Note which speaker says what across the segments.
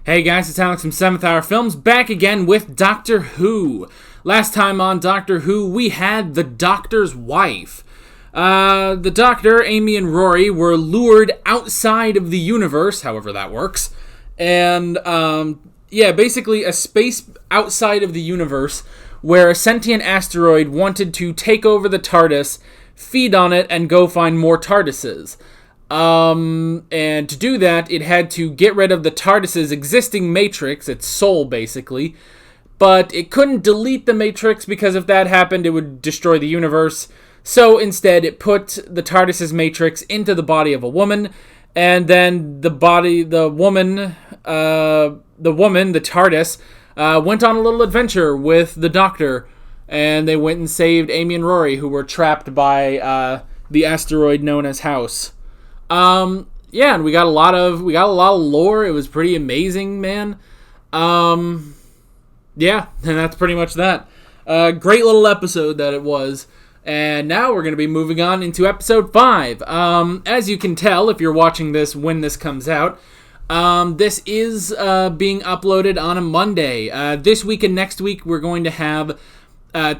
Speaker 1: Hey guys, it's Alex from 7th Hour Films, back again with Doctor Who. Last time on Doctor Who, we had the Doctor's wife. The Doctor, Amy and Rory, were lured outside of the universe, however that works. And, basically a space outside of the universe where a sentient asteroid wanted to take over the TARDIS, feed on it, and go find more TARDISes. And to do that, it had to get rid of the TARDIS's existing matrix, its soul, basically. But it couldn't delete the matrix, because if that happened, it would destroy the universe. So instead, it put the TARDIS's matrix into the body of a woman, and then the woman, the TARDIS, went on a little adventure with the Doctor, and they went and saved Amy and Rory, who were trapped by, the asteroid known as House. And we got a lot of lore. It was pretty amazing, man. And that's pretty much that. Great little episode that it was. And now we're going to be moving on into episode 5. As you can tell, if you're watching this when this comes out, this is being uploaded on a Monday. This week and next week, we're going to have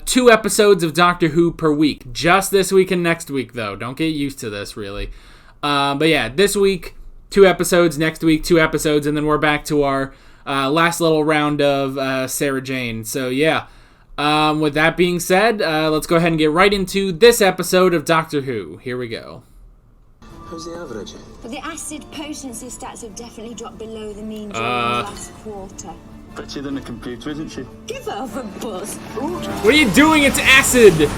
Speaker 1: 2 episodes of Doctor Who per week. Just this week and next week, though. Don't get used to this, really. This week, 2 episodes, next week, 2 episodes, and then we're back to our last little round of Sarah Jane. So, yeah. With that being said, let's go ahead and get right into this episode of Doctor Who. Here we go.
Speaker 2: How's the average?
Speaker 3: Well, the acid potency stats have definitely dropped below the mean during the last quarter.
Speaker 4: Prettier than a computer, isn't she?
Speaker 3: Give her a buzz.
Speaker 1: What are you doing? It's acid!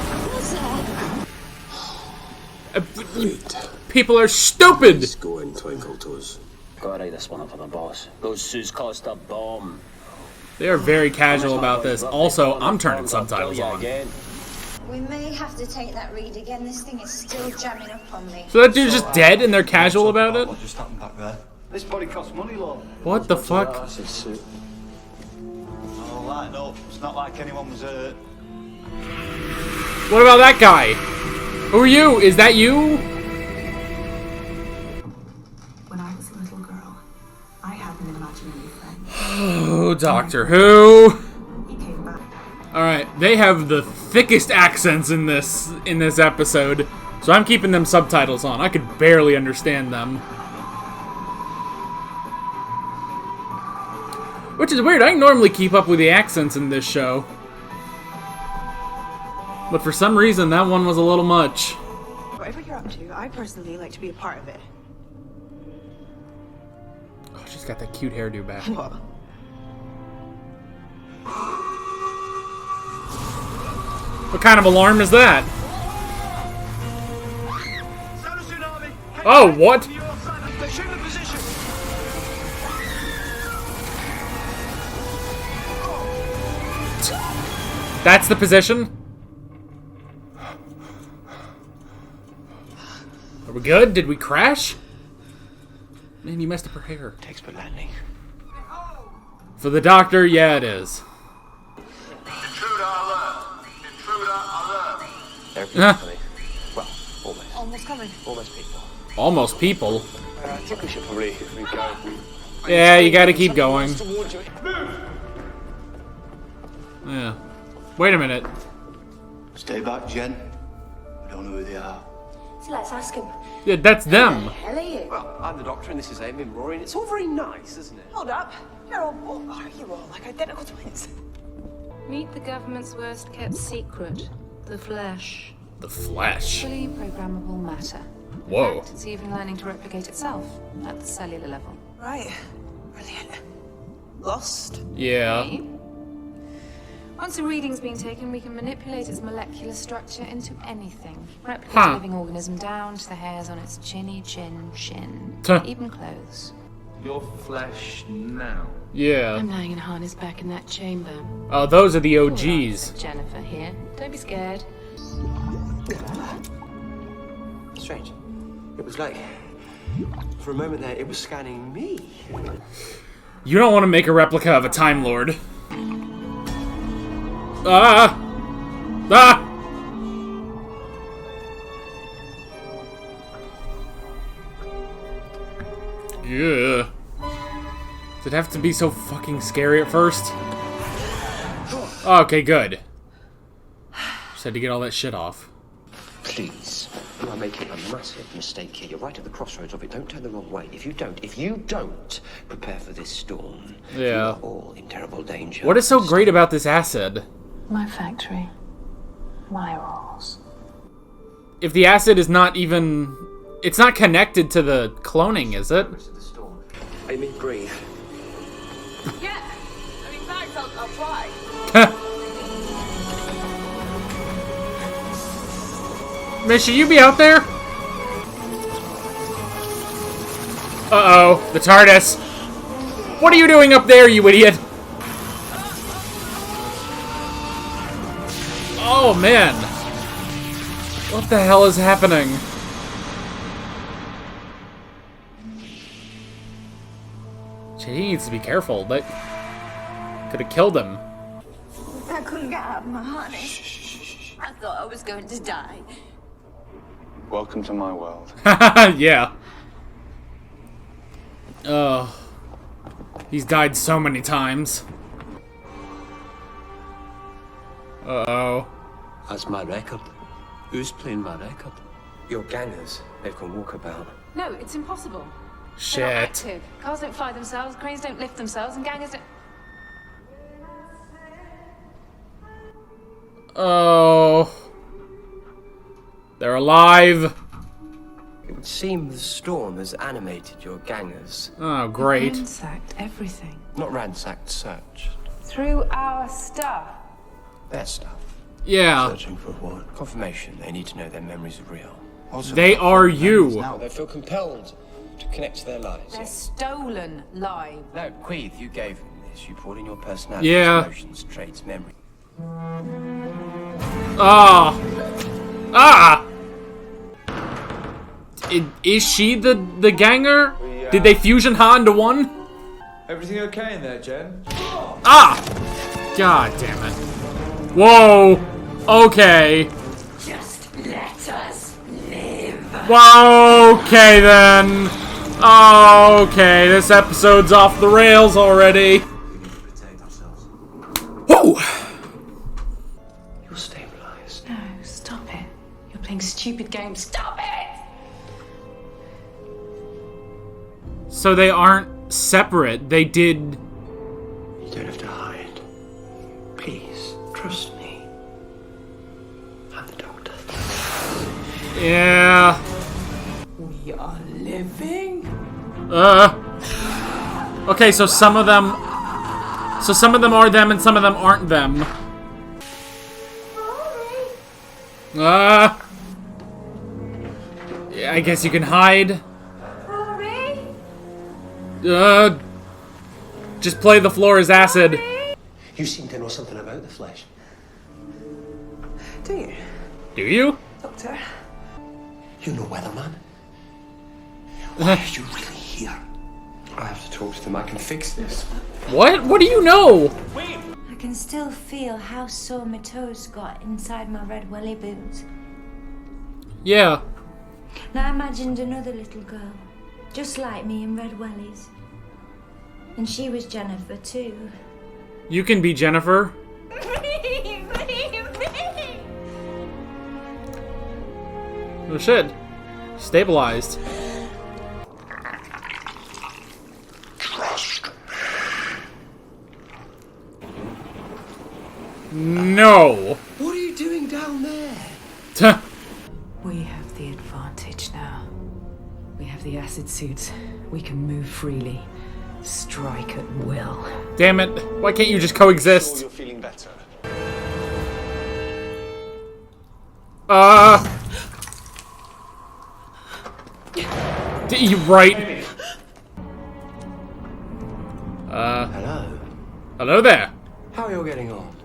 Speaker 1: People are stupid!
Speaker 2: Let's go in, Twinkle Toes.
Speaker 4: Gotta write this one up for the boss. Those Sue's cost a bomb.
Speaker 1: They are very casual about this. Also, I'm turning subtitles on.
Speaker 3: We may have to take that read again. This thing is still jamming up on me.
Speaker 1: So that dude's just dead and they're casual about it?
Speaker 5: What just happened back there? This body costs money, Lord.
Speaker 1: What the fuck?
Speaker 2: That's his suit.
Speaker 5: Oh, right, no, it's not like anyone was hurt.
Speaker 1: What about that guy? Who are you? Is that you?
Speaker 6: When I was a little girl, I had an imaginary friend.
Speaker 1: Oh, Doctor Who.
Speaker 6: He came back.
Speaker 1: Alright, they have the thickest accents in this episode, so I'm keeping them subtitles on. I could barely understand them. Which is weird, I normally keep up with the accents in this show. But for some reason, that one was a little much.
Speaker 6: Whatever you're up to, I personally like to be a part of it.
Speaker 1: Oh, she's got that cute hairdo back.
Speaker 6: What?
Speaker 1: What kind of alarm is that? Oh, what? That's the position? Are we good? Did we crash? Man, you messed up her hair.
Speaker 2: Expert landing.
Speaker 1: For the Doctor, yeah, it is.
Speaker 7: Intruder alert! Intruder alert!
Speaker 2: They're people coming. Well, almost.
Speaker 6: Almost coming.
Speaker 2: Almost people.
Speaker 1: Almost people.
Speaker 2: I think we should probably go.
Speaker 1: Yeah, you gotta keep going. Yeah. Wait a minute.
Speaker 5: Stay back, Jen. We don't know who they are.
Speaker 3: So let's ask him.
Speaker 1: Yeah, that's them.
Speaker 3: Hell are you?
Speaker 2: Well, I'm the Doctor and this is Amy and Rory, and it's all very nice, isn't it?
Speaker 6: Hold up. You're all are you all like identical twins?
Speaker 8: Meet the government's worst kept secret, the flesh.
Speaker 1: The Flash.
Speaker 8: Fully programmable matter.
Speaker 1: Whoa.
Speaker 8: In fact, it's even learning to replicate itself at the cellular level.
Speaker 6: Right. Brilliant. Lost.
Speaker 1: Yeah.
Speaker 8: See? Once a reading's been taken, we can manipulate its molecular structure into anything. Replicate a living organism down to the hairs on its chinny chin shin.
Speaker 1: Tuh.
Speaker 8: Even clothes.
Speaker 4: Your flesh now.
Speaker 1: Yeah.
Speaker 8: I'm lying in harness back in that chamber.
Speaker 1: Oh, those are the
Speaker 8: All right,
Speaker 1: OGs.
Speaker 8: Jennifer here. Don't be scared.
Speaker 2: Strange. It was like, for a moment there, it was scanning me.
Speaker 1: You don't want to make a replica of a Time Lord. Ah! Ah! Yeah. Did it have to be so fucking scary at first? Okay, good. Just had to get all that shit off.
Speaker 2: Please. You are making a massive mistake here. You're right at the crossroads of it. Don't turn the wrong way. If you don't prepare for this storm, you are all in terrible danger.
Speaker 1: What is so great about this acid?
Speaker 8: My factory. My rules.
Speaker 1: If the acid is not even... It's not connected to the cloning, is it?
Speaker 2: Amy, breathe.
Speaker 6: Yeah. I mean, thanks, I'll try.
Speaker 1: Man, should you be out there? Uh-oh, the TARDIS. What are you doing up there, you idiot? Oh, man. What the hell is happening? He needs to be careful. That could have killed him.
Speaker 3: I couldn't get out of my harness. I thought I was going to die.
Speaker 5: Welcome to my world.
Speaker 1: Yeah. Oh. He's died so many times. Uh-oh.
Speaker 2: That's my record. Who's playing my record? Your gangers. They've gone walkabout.
Speaker 8: No, it's impossible. They're not
Speaker 1: Shit.
Speaker 8: active. Cars don't fly themselves, cranes don't lift themselves, and gangers don't...
Speaker 1: Oh. They're alive.
Speaker 2: It would seem the storm has animated your gangers.
Speaker 1: Oh, great.
Speaker 8: Ransacked everything.
Speaker 2: Not ransacked, searched.
Speaker 8: Through our stuff.
Speaker 2: Their stuff.
Speaker 1: Yeah.
Speaker 2: Searching for what? Confirmation. They need to know their memories are real.
Speaker 5: Also,
Speaker 1: They are you.
Speaker 5: now.
Speaker 2: They feel compelled to connect to their lives.
Speaker 8: They're stolen live.
Speaker 2: No, Queeth, you gave them this. You poured in your personality,
Speaker 1: Yeah.
Speaker 2: emotions, traits, memory.
Speaker 1: Ah. Ah. Is she the ganger? Did they fusion her into one?
Speaker 9: Everything okay in there, Jen?
Speaker 1: Ah! God damn it. Whoa. Okay.
Speaker 3: Just let us live.
Speaker 1: Whoa, okay then. Okay, this episode's off the rails already.
Speaker 2: We need to protect ourselves.
Speaker 1: Whoa!
Speaker 2: You're stabilized.
Speaker 8: No, stop it. You're playing stupid games. Stop it!
Speaker 1: So they aren't separate. They did...
Speaker 2: You don't have to hide. Please, trust me. I'm the doctor.
Speaker 1: Yeah.
Speaker 6: We are living.
Speaker 1: Okay, so some of them... So some of them are them and some of them aren't them. Yeah, I guess you can hide. Just play the floor as acid.
Speaker 2: You seem to know something about the flesh.
Speaker 6: Do you,
Speaker 1: Do you?
Speaker 6: Doctor?
Speaker 2: You know Weatherman? Why are you really here? I have to talk to them. I can fix this.
Speaker 1: What? What do you know?
Speaker 3: I can still feel how sore my toes got inside my red welly boots.
Speaker 1: Yeah.
Speaker 3: Now I imagined another little girl, just like me in red wellies. And she was Jennifer too.
Speaker 1: You can be Jennifer. Oh shit. Stabilized. No.
Speaker 2: What are you doing down there?
Speaker 8: We have the advantage now. We have the acid suits. We can move freely. Strike at will.
Speaker 1: Damn it. Why can't you just
Speaker 5: Sure
Speaker 1: coexist?
Speaker 5: you're feeling better.
Speaker 1: You right.
Speaker 2: Hello.
Speaker 1: Hello there.
Speaker 2: How are you all getting on?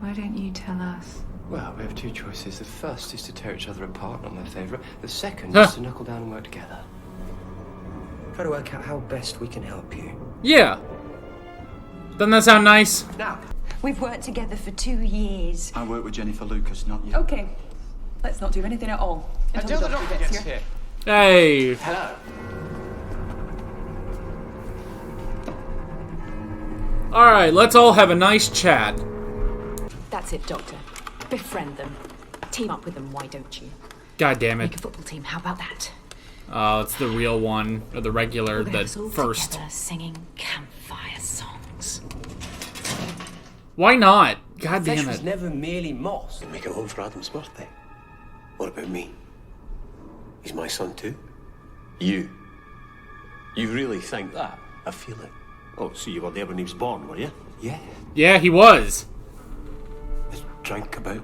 Speaker 8: Why don't you tell us?
Speaker 2: Well, we have two choices. The first is to tear each other apart on their favourite. The second
Speaker 1: Huh.
Speaker 2: is to knuckle down and work together. Try to work out how best we can help you.
Speaker 1: Yeah. Doesn't that sound nice?
Speaker 2: Now,
Speaker 3: We've worked together for 2 years.
Speaker 5: I work with Jennifer Lucas, not you.
Speaker 6: Okay. Let's not do anything at all until the doctor gets here.
Speaker 1: Hey.
Speaker 2: hello.
Speaker 1: Alright, let's all have a nice chat.
Speaker 10: That's it, Doctor. Befriend them. Team up with them, why don't you?
Speaker 1: God damn it.
Speaker 10: Make a football team, how about that?
Speaker 1: Oh, it's the real one, or the regular, the first.
Speaker 10: Together, singing campfire songs.
Speaker 1: Why not? God damn
Speaker 2: Flesh was
Speaker 1: it.
Speaker 2: never merely moss. Make it home for Adam's birthday. What about me? He's my son too.
Speaker 4: You really think that?
Speaker 2: I feel it.
Speaker 5: Oh, so you were there when he was born, were you?
Speaker 2: Yeah.
Speaker 1: Yeah, he was.
Speaker 2: I drank about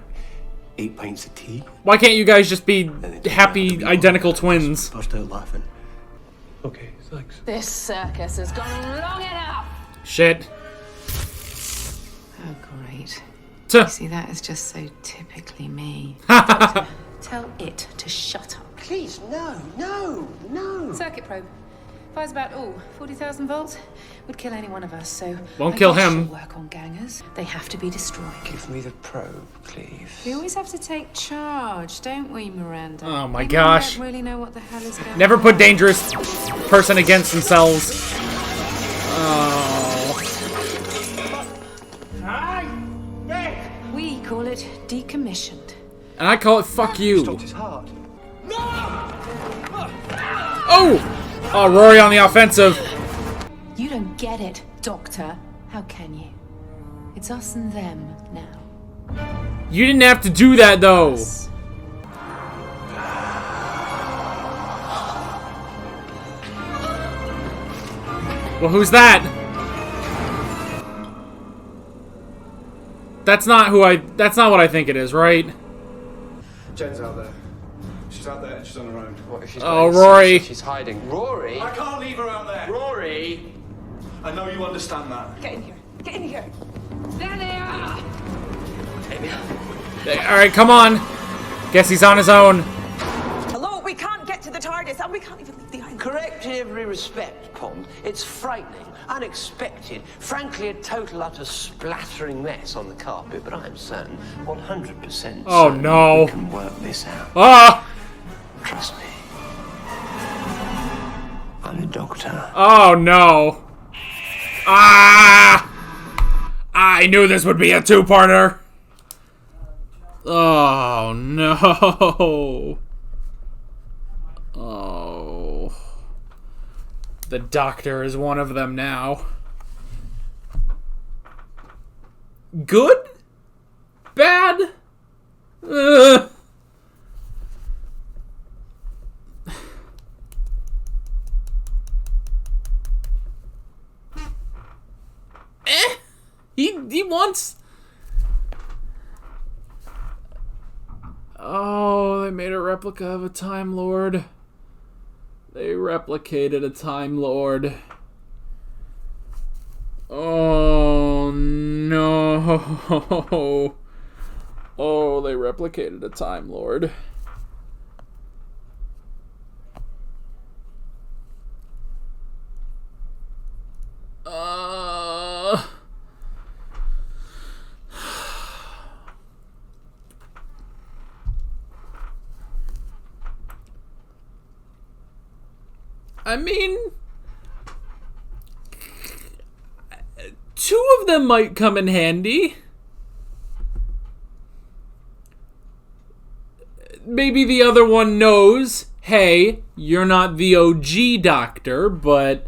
Speaker 2: 8 pints of tea.
Speaker 1: Why can't you guys just be happy, identical twins?
Speaker 2: Burst out laughing. Okay, thanks.
Speaker 10: This circus has gone long enough!
Speaker 1: Shit.
Speaker 8: Oh, great.
Speaker 1: Tuh.
Speaker 8: You see, that is just so typically me.
Speaker 10: Doctor, tell it to shut up.
Speaker 2: Please, no.
Speaker 8: Circuit probe. Fires about, 40,000 volts. Would kill any one of us, so...
Speaker 1: Won't kill
Speaker 8: I guess
Speaker 1: him.
Speaker 8: she'll work on gangers. They have to be destroyed.
Speaker 2: Give me the probe, please.
Speaker 8: We always have to take charge, don't we, Miranda?
Speaker 1: Oh my
Speaker 8: Maybe
Speaker 1: gosh.
Speaker 8: We don't really know what the hell is going
Speaker 1: Never
Speaker 8: on.
Speaker 1: put dangerous person against themselves. Oh.
Speaker 8: We call it decommissioned.
Speaker 1: And I call it fuck you.
Speaker 5: Stopped his heart.
Speaker 1: Oh! Oh, Rory on the offensive.
Speaker 8: You don't get it, Doctor. How can you? It's us and them now.
Speaker 1: You didn't have to do that, though. Well, who's that? That's not what I think it is, right?
Speaker 9: Jen's out there. She's out there and she's on her own.
Speaker 2: What if she's
Speaker 1: Oh,
Speaker 2: going
Speaker 1: Rory.
Speaker 2: She's hiding. Rory!
Speaker 9: I can't leave her out there.
Speaker 2: Rory!
Speaker 9: I know you understand that.
Speaker 8: Get in here. Get in here. There they are!
Speaker 1: Alright, come on. Guess he's on his own.
Speaker 6: Hello, we can't get to the TARDIS and we can't even leave the island.
Speaker 2: Correct in every respect, Pond. It's frightening, unexpected, frankly a total utter splattering mess on the carpet, but I'm certain, 100%
Speaker 1: Oh,
Speaker 2: certain
Speaker 1: no.
Speaker 2: we can work this out.
Speaker 1: Ah!
Speaker 2: Trust me. I'm the doctor.
Speaker 1: Oh, no. Ah! I knew this would be a two-parter. Oh, no. Oh. The doctor is one of them now. Good? Bad? He wants... Oh, they made a replica of a Time Lord. They replicated a Time Lord. Oh, no. Oh, they replicated a Time Lord. I mean, two of them might come in handy. Maybe the other one knows, hey, you're not the OG doctor, but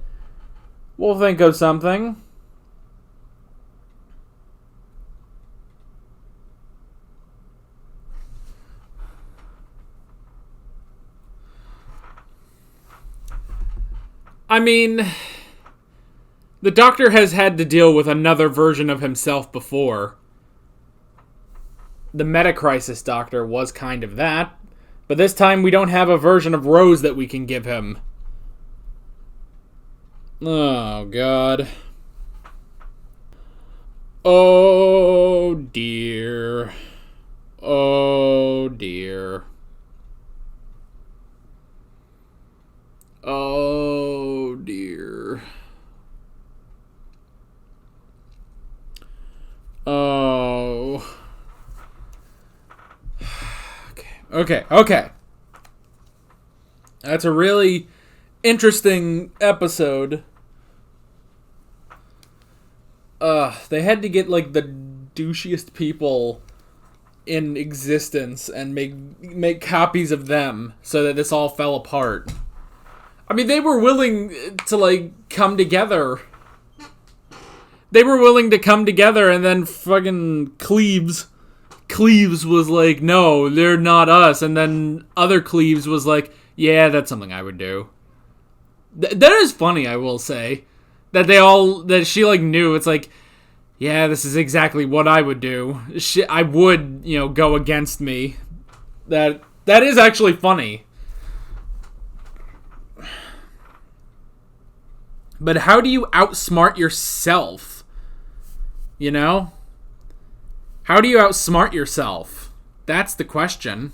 Speaker 1: we'll think of something. I mean, the Doctor has had to deal with another version of himself before. The Meta-Crisis Doctor was kind of that, but this time we don't have a version of Rose that we can give him. Oh, God. Oh, dear. Oh, dear. Oh, dear. Oh. Okay. That's a really interesting episode. they had to get, like, the douchiest people in existence and make copies of them so that this all fell apart. I mean, they were willing to, like, come together. They were willing to come together, and then fucking Cleves was like, no, they're not us. And then other Cleves was like, yeah, that's something I would do. That is funny, I will say. That she, like, knew. It's like, yeah, this is exactly what I would do. I would, go against me. That is actually funny. But how do you outsmart yourself? How do you outsmart yourself? That's the question.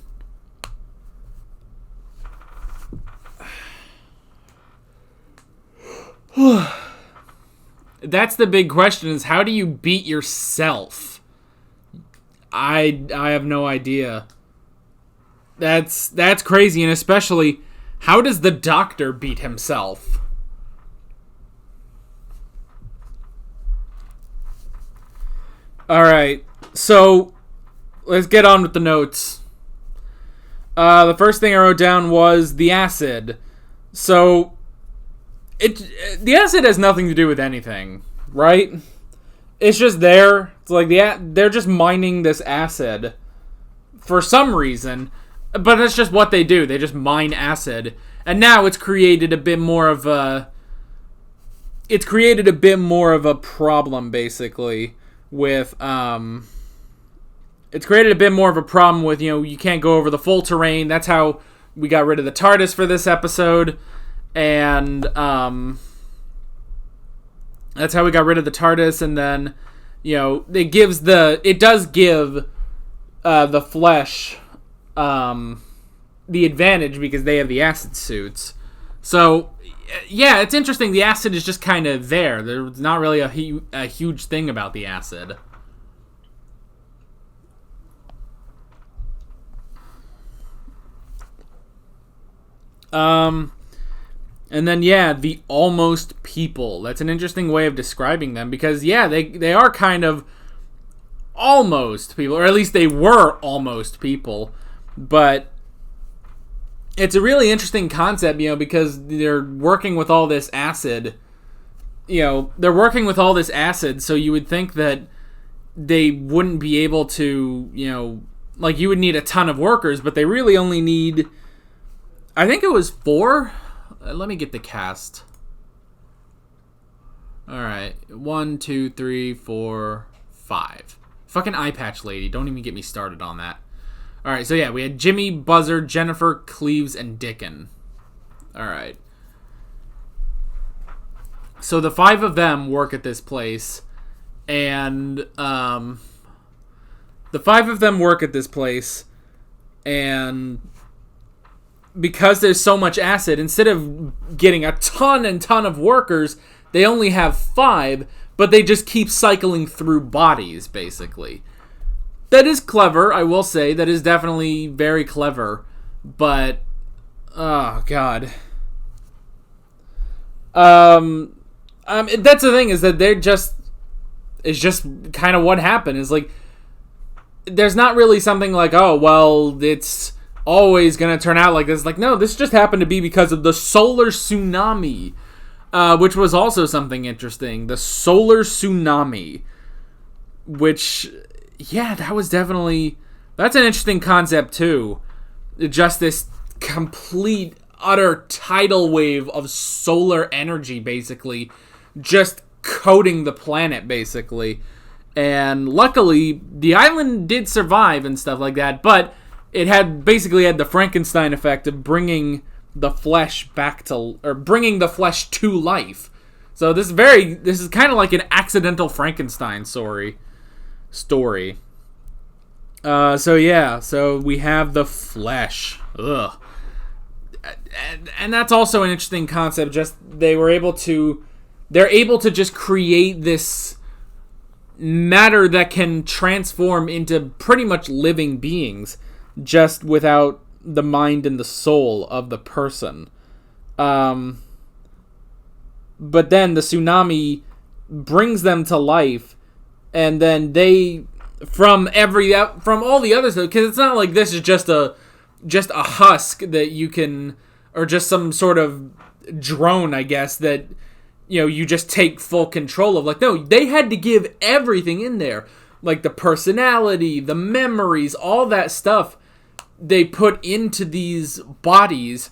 Speaker 1: That's the big question, is how do you beat yourself? I have no idea. That's crazy, and especially, how does the Doctor beat himself? Alright, so let's get on with the notes. The first thing I wrote down was the acid. So, the acid has nothing to do with anything, right? It's just there. It's like they're just mining this acid for some reason, but that's just what they do. They just mine acid, and now it's created a bit more of a problem, basically. It's created a bit more of a problem with, you can't go over the full terrain. That's how we got rid of the TARDIS for this episode. And, that's how we got rid of the TARDIS. And then, it does give, the Flesh, the advantage because they have the acid suits. So, yeah, it's interesting. The acid is just kind of there. There's not really a huge thing about the acid. And then, the almost people. That's an interesting way of describing them because, they are kind of almost people, or at least they were almost people. But it's a really interesting concept, because they're working with all this acid. So you would think that they wouldn't be able to, you would need a ton of workers, but they really only need, I think it was 4? Let me get the cast. Alright, 1, 2, 3, 4, 5. Fucking eye patch lady, don't even get me started on that. Alright, so we had Jimmy, Buzzard, Jennifer, Cleves, and Dickon. Alright. So the 5 of them work at this place, and, the 5 of them work at this place, and because there's so much acid, instead of getting a ton of workers, they only have 5, but they just keep cycling through bodies, basically. That is clever, I will say. That is definitely very clever. But, oh, God. That's the thing, is that it's just kind of what happened. It's like, there's not really something like, oh, well, it's always going to turn out like this. Like, no, this just happened to be because of the solar tsunami, which was also something interesting. The solar tsunami, which, that's an interesting concept too. Just this complete, utter tidal wave of solar energy, basically, just coating the planet, basically. And luckily, the island did survive and stuff like that, but it had the Frankenstein effect of bringing the flesh bringing the flesh to life. So this is kind of like an accidental Frankenstein story. So we have the flesh. Ugh. And that's also an interesting concept. Just they're able to just create this matter that can transform into pretty much living beings, just without the mind and the soul of the person. But then the tsunami brings them to life, and then they from all the other stuff, because it's not like this is just a husk that you can, or just some sort of drone, I guess, that you just take full control of. Like, no, they had to give everything in there, like the personality, the memories, all that stuff they put into these bodies.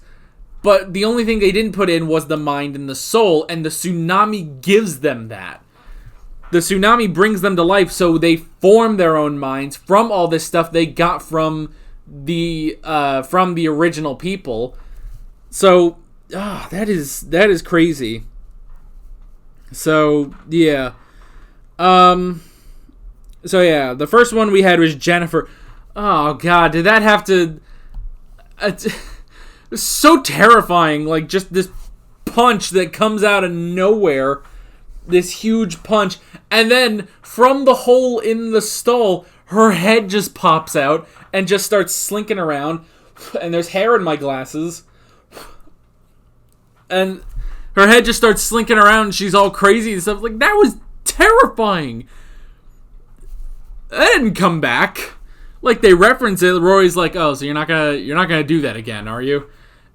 Speaker 1: But the only thing they didn't put in was the mind and the soul, and the tsunami gives them that. The tsunami brings them to life, so they form their own minds from all this stuff they got from the original people. So, that is crazy. So, yeah. The first one we had was Jennifer. Oh, God, did that have to... It's so terrifying, like just this punch that comes out of nowhere, this huge punch, and then from the hole in the skull, her head just pops out and just starts slinking around, and there's hair in my glasses, and her head just starts slinking around, and she's all crazy and stuff. Like, that was terrifying. That didn't come back. Like, they reference it. Rory's like, "Oh, so you're not gonna do that again, are you?"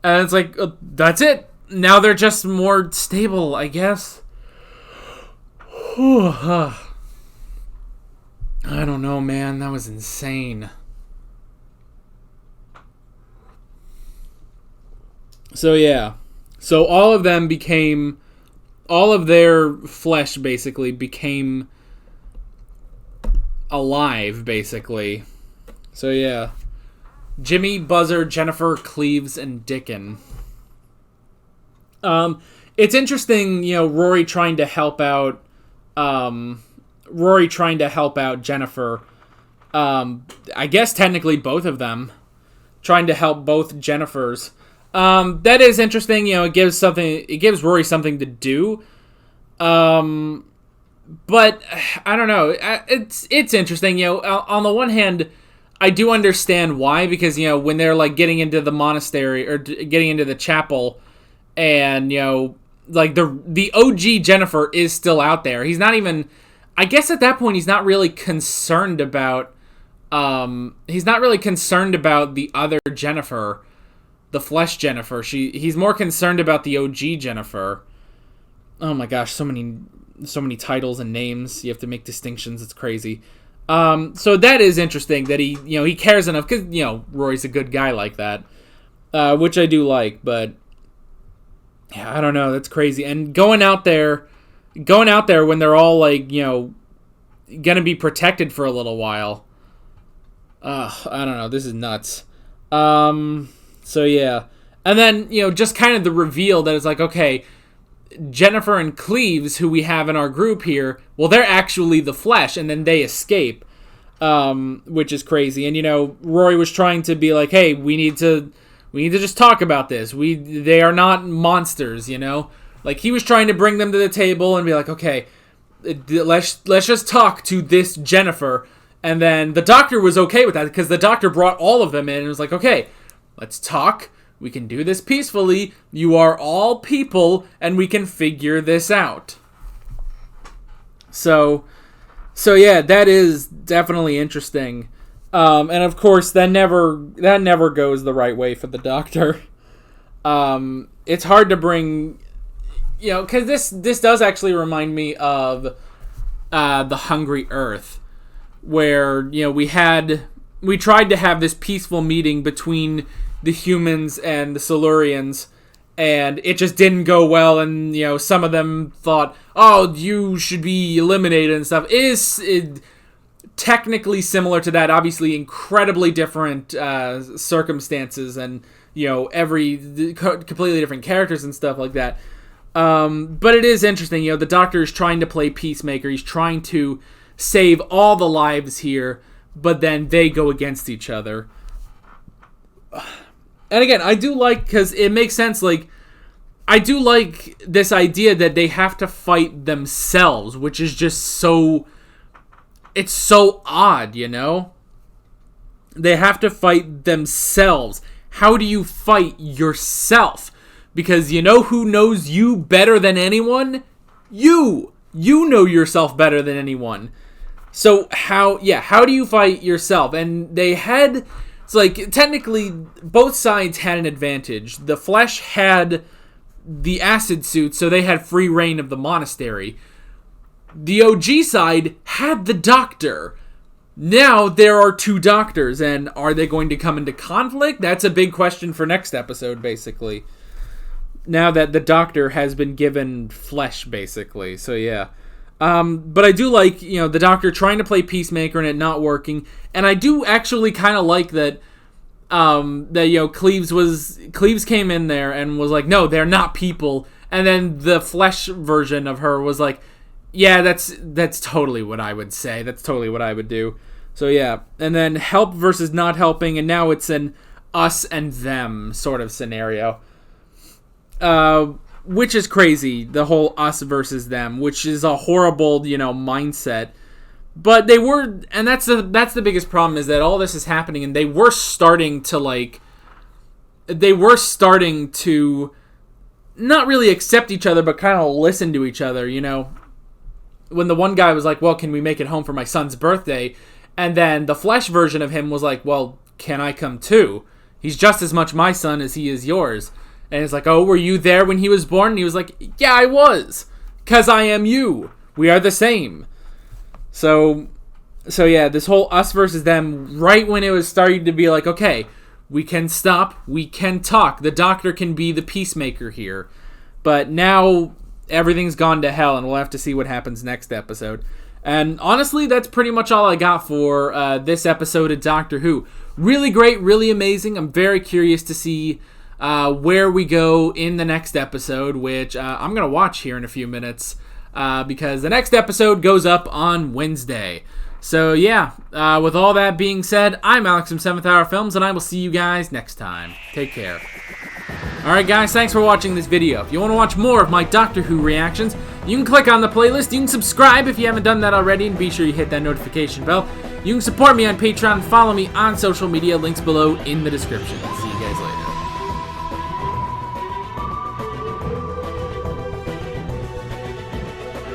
Speaker 1: And it's like, that's it. Now they're just more stable, I guess. I don't know, man. That was insane. So, yeah. So all of them became... all of their flesh, basically, became alive, basically. So, yeah. Jimmy, Buzzer, Jennifer, Cleves, and Dickon. It's interesting, Rory trying to help out Jennifer. I guess technically both of them. Trying to help both Jennifers. That is interesting, it gives Rory something to do. But I don't know. It's interesting, on the one hand, I do understand why, because, when they're, like, getting into the monastery, or getting into the chapel, and, like, the OG Jennifer is still out there. He's not even... I guess at that point, he's not really concerned about... he's not really concerned about the other Jennifer, the flesh Jennifer. He's more concerned about the OG Jennifer. Oh my gosh, so many titles and names. You have to make distinctions. It's crazy. So that is interesting that he cares enough, because, Rory's a good guy like that, which I do like, but yeah, I don't know. That's crazy. And going out there when they're all, like, gonna be protected for a little while. I don't know. This is nuts. So yeah. And then, just kind of the reveal that it's like, okay, Jennifer and Cleves, who we have in our group here, well, they're actually the flesh, and then they escape, which is crazy. And, Rory was trying to be like, hey, we need to just talk about this. They are not monsters, Like, he was trying to bring them to the table and be like, okay, let's just talk to this Jennifer. And then the doctor was okay with that, because the doctor brought all of them in and was like, okay, let's talk. We can do this peacefully. You are all people, and we can figure this out. So yeah, that is definitely interesting. And of course, that never goes the right way for the doctor. It's hard to bring, because this does actually remind me of the Hungry Earth, where we tried to have this peaceful meeting between the humans and the Silurians, and it just didn't go well, and some of them thought, oh, you should be eliminated and stuff. It is technically similar to that, obviously incredibly different circumstances, and completely different characters and stuff like that. But it is interesting, the doctor is trying to play peacemaker. He's trying to save all the lives here, but then they go against each other. And again, I do like, because it makes sense, like, I do like this idea that they have to fight themselves, which is just so... it's so odd, They have to fight themselves. How do you fight yourself? Because who knows you better than anyone? You You know yourself better than anyone. So how do you fight yourself? And they had, it's like, technically, both sides had an advantage. The Flesh had the acid suit, so they had free reign of the monastery. The OG side had the Doctor. Now there are 2 doctors, and are they going to come into conflict? That's a big question for next episode, basically. Now that the Doctor has been given flesh, basically. So yeah. But I do like, the Doctor trying to play peacemaker and it not working. And I do actually kind of like that, Cleves came in there and was like, no, they're not people. And then the flesh version of her was like, yeah, that's totally what I would say. That's totally what I would do. So yeah. And then help versus not helping. And now it's an us and them sort of scenario. Which is crazy, the whole us versus them, which is a horrible, mindset. But they were, and that's the biggest problem, is that all this is happening, and they were starting to not really accept each other, but kind of listen to each other, When the one guy was like, well, can we make it home for my son's birthday? And then the flesh version of him was like, well, can I come too? He's just as much my son as he is yours. And it's like, oh, were you there when he was born? And he was like, yeah, I was. 'Cause I am you. We are the same. So yeah, this whole us versus them, right when it was starting to be like, okay, we can stop, we can talk. The Doctor can be the peacemaker here. But now everything's gone to hell, and we'll have to see what happens next episode. And honestly, that's pretty much all I got for this episode of Doctor Who. Really great, really amazing. I'm very curious to see where we go in the next episode, which I'm going to watch here in a few minutes, because the next episode goes up on Wednesday. So yeah, with all that being said, I'm Alex from 7th Hour Films, and I will see you guys next time. Take care. Alright guys, thanks for watching this video. If you want to watch more of my Doctor Who reactions, you can click on the playlist, you can subscribe if you haven't done that already, and be sure you hit that notification bell. You can support me on Patreon and follow me on social media, links below in the description.